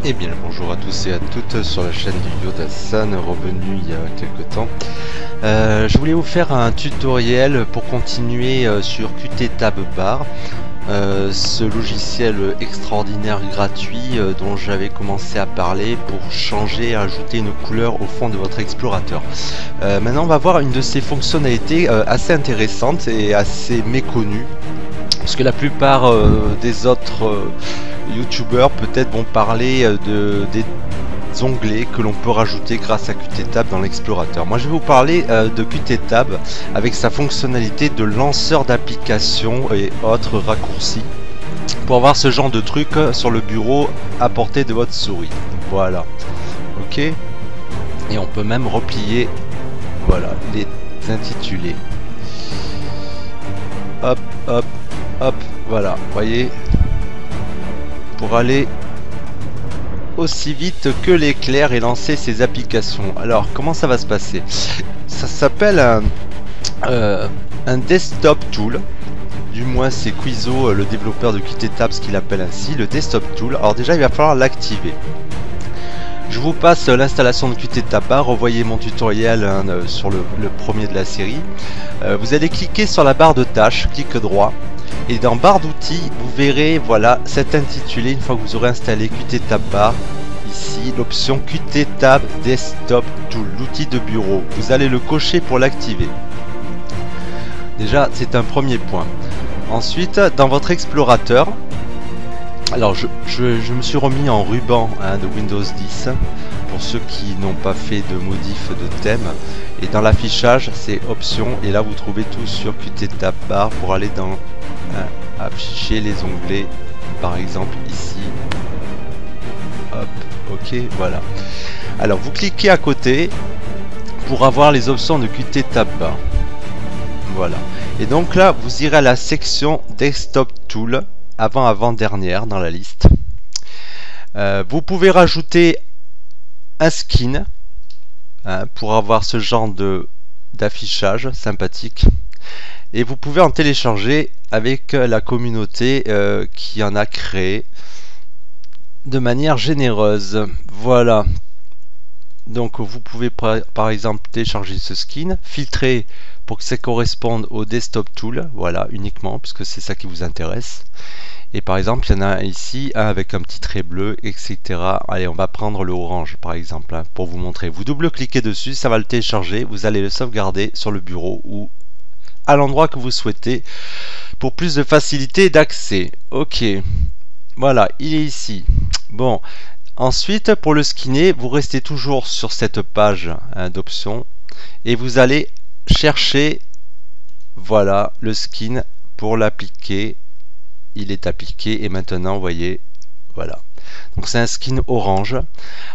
Eh bien bonjour à tous et à toutes sur la chaîne du Yoda-san, revenu il y a quelques temps. Je voulais vous faire un tutoriel pour continuer sur Qt Tab Bar, ce logiciel extraordinaire gratuit dont j'avais commencé à parler pour changer, ajouter une couleur au fond de votre explorateur. Maintenant on va voir une de ces fonctionnalités assez intéressantes et assez méconnues, parce que la plupart des autres youtubeurs peut-être vont parler des onglets que l'on peut rajouter grâce à Qt Tab dans l'explorateur. Moi je vais vous parler de Qt Tab avec sa fonctionnalité de lanceur d'applications et autres raccourcis pour avoir ce genre de truc sur le bureau à portée de votre souris. Voilà, ok, et on peut même replier, voilà, les intitulés. Hop hop hop, voilà, voyez, pour aller aussi vite que l'éclair et lancer ces applications. Alors comment ça va se passer? Ça s'appelle un desktop tool, du moins c'est Quizo, le développeur de Qt Tab, ce qu'il appelle ainsi, le desktop tool. Alors déjà il va falloir l'activer. Je vous passe l'installation de Qt Tab Bar, revoyez mon tutoriel sur le premier de la série. Vous allez cliquer sur la barre de tâches, clic droit, et dans barre d'outils, vous verrez voilà cet intitulé. Une fois que vous aurez installé Qt Tab Bar, ici l'option Qt Tab Desktop Tool, l'outil de bureau, vous allez le cocher pour l'activer. Déjà c'est un premier point. Ensuite dans votre explorateur, alors je me suis remis en ruban de Windows 10 pour ceux qui n'ont pas fait de modif de thème, et dans l'affichage c'est option, et là vous trouvez tout sur Qt Tab Bar pour aller dans afficher les onglets, par exemple ici, hop, ok, voilà. Alors vous cliquez à côté pour avoir les options de Qt Tab Bar, voilà, et donc là vous irez à la section Desktop Tool, avant-dernière dans la liste. Vous pouvez rajouter un skin pour avoir ce genre d'affichage sympathique, et vous pouvez en télécharger avec la communauté qui en a créé de manière généreuse. Voilà, donc vous pouvez par exemple télécharger ce skin, filtrer pour que ça corresponde au desktop tool, voilà, uniquement puisque c'est ça qui vous intéresse. Et par exemple il y en a ici un avec un petit trait bleu, etc. Allez, on va prendre le orange par exemple pour vous montrer. Vous double-cliquez dessus, ça va le télécharger, vous allez le sauvegarder sur le bureau ou à l'endroit que vous souhaitez pour plus de facilité d'accès. Ok, voilà, il est ici. Bon, ensuite pour le skinner, vous restez toujours sur cette page d'options et vous allez chercher, voilà, le skin pour l'appliquer. Il est appliqué et maintenant vous voyez, voilà, donc c'est un skin orange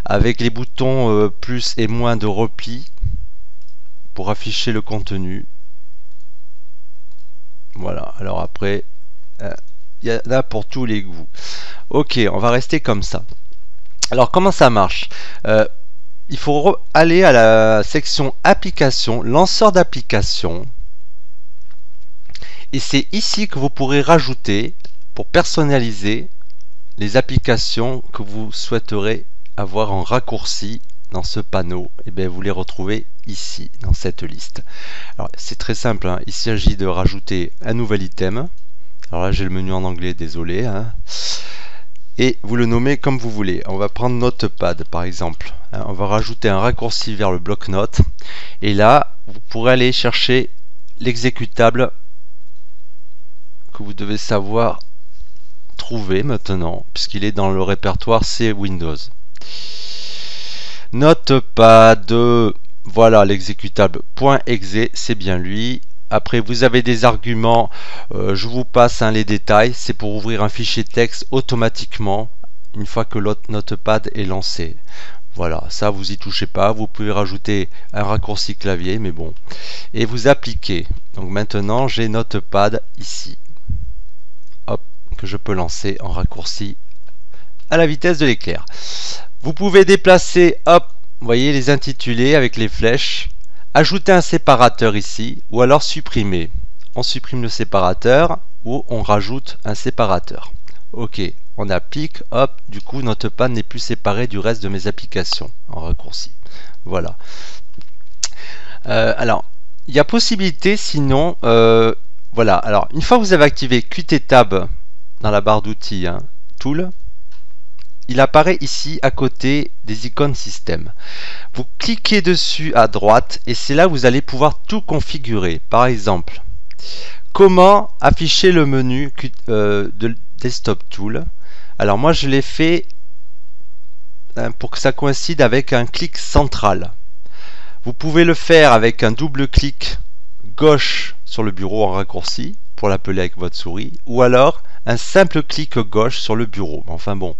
avec les boutons plus et moins de repli pour afficher le contenu. Voilà, alors après il y en a pour tous les goûts. Ok, on va rester comme ça. Alors comment ça marche? Il faut aller à la section application, lanceur d'application, et c'est ici que vous pourrez rajouter, pour personnaliser les applications que vous souhaiterez avoir en raccourci dans ce panneau. Et bien vous les retrouvez ici dans cette liste. Alors c'est très simple, hein. Il s'agit de rajouter un nouvel item. Alors là j'ai le menu en anglais, désolé, hein. Et vous le nommez comme vous voulez. On va prendre Notepad par exemple, hein. On va rajouter un raccourci vers le bloc-notes, et là vous pourrez aller chercher l'exécutable que vous devez savoir trouver maintenant puisqu'il est dans le répertoire C Windows. Notepad, voilà l'exécutable .exe, c'est bien lui. Après vous avez des arguments, je vous passe les détails, c'est pour ouvrir un fichier texte automatiquement une fois que l'autre Notepad est lancé. Voilà, ça vous y touchez pas, vous pouvez rajouter un raccourci clavier, mais bon, et vous appliquez. Donc maintenant j'ai Notepad ici, hop, que je peux lancer en raccourci à la vitesse de l'éclair. Vous pouvez déplacer, hop, vous voyez les intitulés avec les flèches, ajouter un séparateur ici, ou alors supprimer. On supprime le séparateur ou on rajoute un séparateur. Ok, on applique, hop, du coup Notepad n'est plus séparé du reste de mes applications en raccourci. Voilà. Alors, il y a possibilité sinon, voilà, alors une fois que vous avez activé Qt Tab dans la barre d'outils, hein, Tool, il apparaît ici à côté des icônes système. Vous cliquez dessus à droite et c'est là où vous allez pouvoir tout configurer. Par exemple, comment afficher le menu de Desktop Tool. Alors moi je l'ai fait pour que ça coïncide avec un clic central. Vous pouvez le faire avec un double clic gauche sur le bureau en raccourci pour l'appeler avec votre souris, ou alors un simple clic gauche sur le bureau. Enfin bon,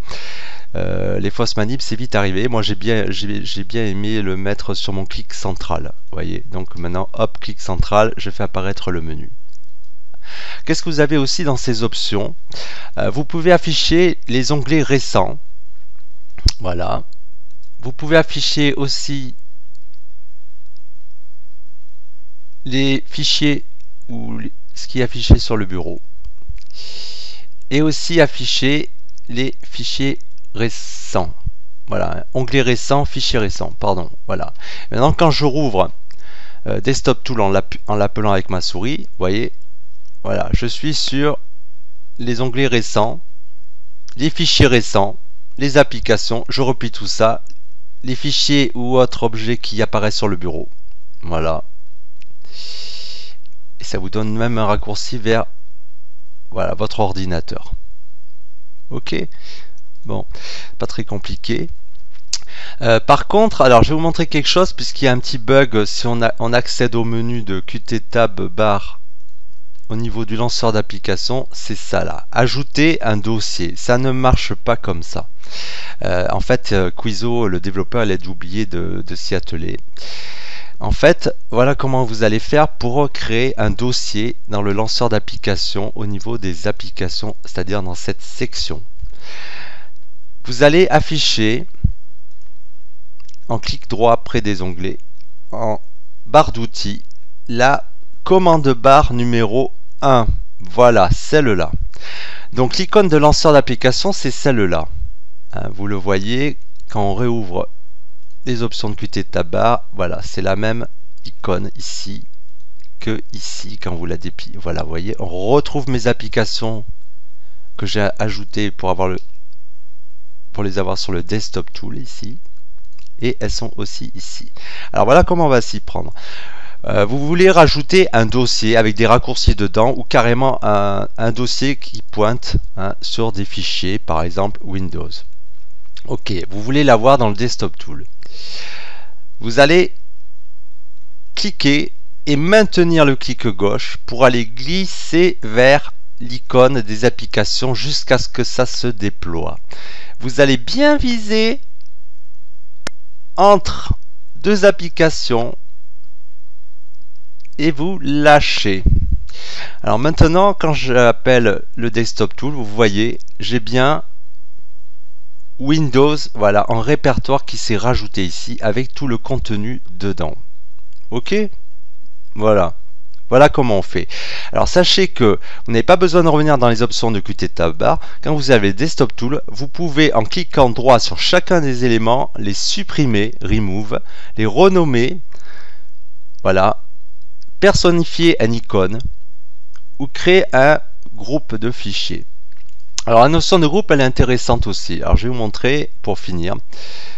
les fausses manips c'est vite arrivé. Moi j'ai bien aimé le mettre sur mon clic central. Vous voyez, donc maintenant hop, clic central, je fais apparaître le menu. Qu'est-ce que vous avez aussi dans ces options? Vous pouvez afficher les onglets récents. Voilà. Vous pouvez afficher aussi les fichiers ou ce qui est affiché sur le bureau. Et aussi afficher les fichiers récents. Voilà, onglet récent, fichier récent, pardon. Voilà. Maintenant, quand je rouvre Desktop Tool en l'appelant avec ma souris, vous voyez, voilà, je suis sur les onglets récents, les fichiers récents, les applications, je replie tout ça, les fichiers ou autres objets qui apparaissent sur le bureau. Voilà. Et ça vous donne même un raccourci vers voilà, votre ordinateur. Ok, bon, pas très compliqué. Par contre, alors je vais vous montrer quelque chose puisqu'il y a un petit bug si on accède au menu de Qt Tab bar au niveau du lanceur d'application, c'est ça là. Ajouter un dossier, ça ne marche pas comme ça. En fait, Quizo, le développeur, il a oublié de s'y atteler. En fait, voilà comment vous allez faire pour créer un dossier dans le lanceur d'application au niveau des applications, c'est-à-dire dans cette section. Vous allez afficher en clic droit près des onglets, en barre d'outils, la commande barre numéro 1. Voilà, celle-là. Donc l'icône de lanceur d'application, c'est celle-là. Vous le voyez, quand on réouvre les options de Qt Tab bar, voilà, c'est la même icône ici que ici quand vous la dépliez. Voilà, vous voyez, on retrouve mes applications que j'ai ajoutées pour les avoir sur le Desktop Tool ici, et elles sont aussi ici. Alors voilà comment on va s'y prendre. Vous voulez rajouter un dossier avec des raccourcis dedans ou carrément un dossier qui pointe sur des fichiers, par exemple Windows. Ok, vous voulez l'avoir dans le Desktop Tool. Vous allez cliquer et maintenir le clic gauche pour aller glisser vers l'icône des applications jusqu'à ce que ça se déploie. Vous allez bien viser entre deux applications et vous lâchez. Alors maintenant, quand j'appelle le Desktop Tool, vous voyez, j'ai bien Windows, voilà, en répertoire qui s'est rajouté ici avec tout le contenu dedans. Ok, voilà. Voilà comment on fait. Alors sachez que vous n'avez pas besoin de revenir dans les options de Qt Tab bar. Quand vous avez Desktop Tool, vous pouvez en cliquant droit sur chacun des éléments les supprimer, remove, les renommer, voilà, personnifier une icône ou créer un groupe de fichiers. Alors la notion de groupe elle est intéressante aussi. Alors je vais vous montrer pour finir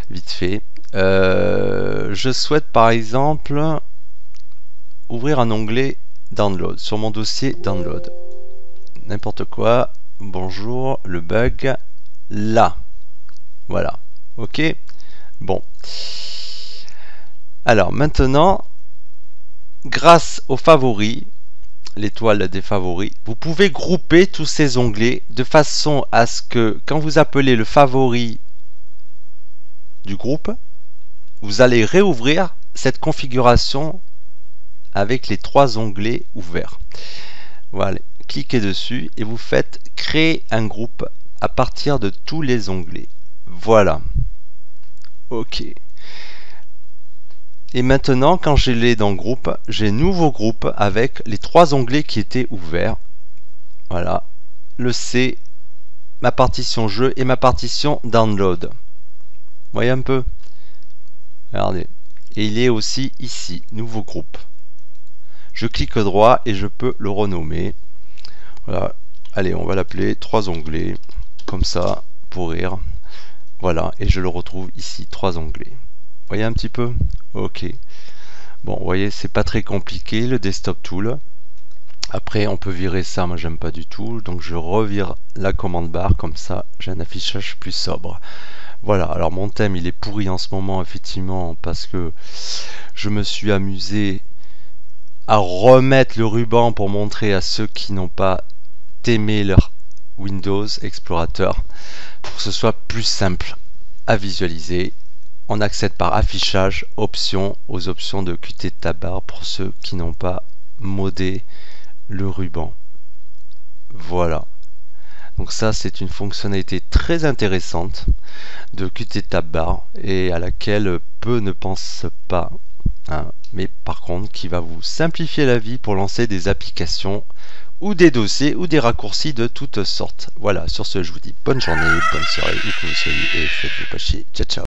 vite fait. Je souhaite par exemple ouvrir un onglet download sur mon dossier download. N'importe quoi. Bonjour, le bug là. Voilà. Ok. Bon. Alors maintenant, grâce aux favoris, l'étoile des favoris, vous pouvez grouper tous ces onglets de façon à ce que quand vous appelez le favori du groupe, vous allez réouvrir cette configuration avec les trois onglets ouverts. Voilà, cliquez dessus et vous faites créer un groupe à partir de tous les onglets. Voilà. Ok. Et maintenant, quand je l'ai dans groupe, j'ai nouveau groupe avec les trois onglets qui étaient ouverts. Voilà. Le C, ma partition jeu et ma partition download. Vous voyez un peu? Regardez. Et il est aussi ici, nouveau groupe. Je clique droit et je peux le renommer. Voilà. Allez, on va l'appeler 3 onglets. Comme ça, pour rire. Voilà, et je le retrouve ici, 3 onglets. Vous voyez un petit peu? Ok. Bon, vous voyez, c'est pas très compliqué, le desktop tool. Après, on peut virer ça, moi j'aime pas du tout. Donc je revire la commande barre, comme ça, j'ai un affichage plus sobre. Voilà, alors mon thème, il est pourri en ce moment, effectivement, parce que je me suis amusé à remettre le ruban pour montrer à ceux qui n'ont pas aimé leur Windows Explorateur, pour que ce soit plus simple à visualiser. On accède par affichage, options, aux options de Qt Tab Bar pour ceux qui n'ont pas modé le ruban. Voilà. Donc ça, c'est une fonctionnalité très intéressante de Qt Tab Bar et à laquelle peu ne pensent pas. Hein, mais par contre, qui va vous simplifier la vie pour lancer des applications ou des dossiers ou des raccourcis de toutes sortes. Voilà, sur ce, je vous dis bonne journée, bonne soirée, où que vous soyez, et faites-vous pas chier. Ciao, ciao.